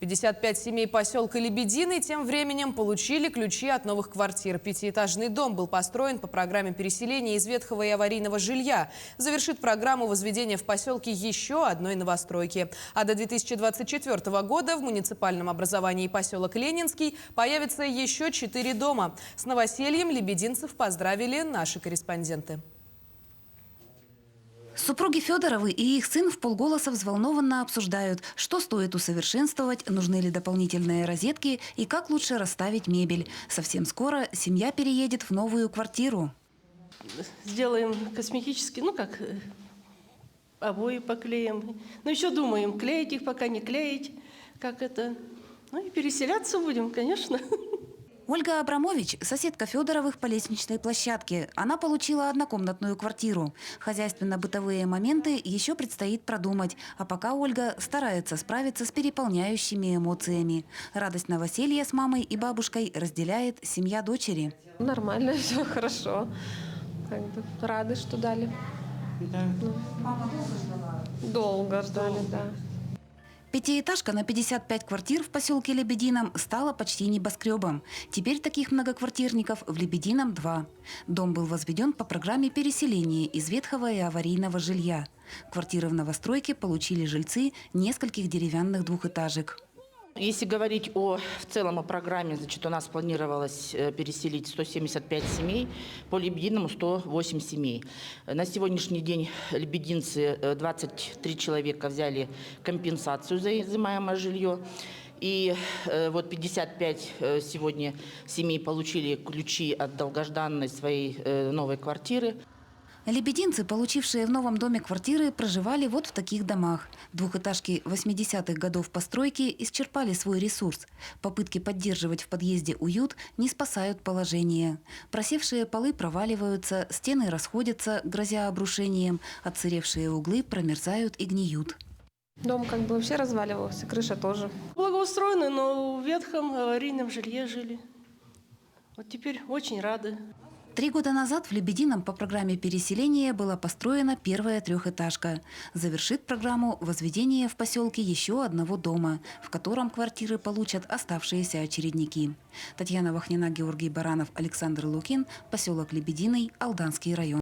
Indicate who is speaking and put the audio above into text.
Speaker 1: 55 семей поселка Лебединый тем временем получили ключи от новых квартир. Пятиэтажный дом был построен по программе переселения из ветхого и аварийного жилья. Завершит программу возведения в поселке еще одной новостройки. А до 2024 года в муниципальном образовании поселок Ленинский появится еще 4 дома. С новосельем лебединцев поздравили наши корреспонденты.
Speaker 2: Супруги Федоровы и их сын вполголоса взволнованно обсуждают, что стоит усовершенствовать, нужны ли дополнительные розетки и как лучше расставить мебель. Совсем скоро семья переедет в новую квартиру.
Speaker 3: Сделаем косметически, обои поклеим. Еще думаем, клеить их, пока не клеить. Как это? И переселяться будем, конечно.
Speaker 2: Ольга Абрамович – соседка Федоровых по лестничной площадке. Она получила однокомнатную квартиру. Хозяйственно-бытовые моменты еще предстоит продумать. А пока Ольга старается справиться с переполняющими эмоциями. Радость новоселья с мамой и бабушкой разделяет семья дочери.
Speaker 4: Нормально, все хорошо. Рады, что дали.
Speaker 2: Да. Мама долго ждала?
Speaker 4: Долго ждали, да.
Speaker 2: Пятиэтажка на 55 квартир в поселке Лебедином стала почти небоскребом. Теперь таких многоквартирников в Лебедином 2. Дом был возведен по программе переселения из ветхого и аварийного жилья. Квартиры в новостройке получили жильцы нескольких деревянных двухэтажек.
Speaker 5: Если говорить в целом о программе, значит, у нас планировалось переселить 175 семей, по Лебединому 108 семей. На сегодняшний день лебединцы 23 человека взяли компенсацию за изымаемое жилье. И 55 сегодня семей получили ключи от долгожданной своей новой квартиры.
Speaker 2: Лебединцы, получившие в новом доме квартиры, проживали вот в таких домах. Двухэтажки 80-х годов постройки исчерпали свой ресурс. Попытки поддерживать в подъезде уют не спасают положение. Просевшие полы проваливаются, стены расходятся, грозя обрушением, отсыревшие углы промерзают и гниют.
Speaker 4: Дом вообще разваливался, крыша тоже.
Speaker 3: Благоустроены, но в ветхом аварийном жилье жили. Вот теперь очень рады.
Speaker 2: 3 года назад в Лебедином по программе переселения была построена первая трехэтажка. Завершит программу возведение в поселке еще одного дома, в котором квартиры получат оставшиеся очередники. Татьяна Вахнина, Георгий Баранов, Александр Лукин, поселок Лебединый, Алданский район.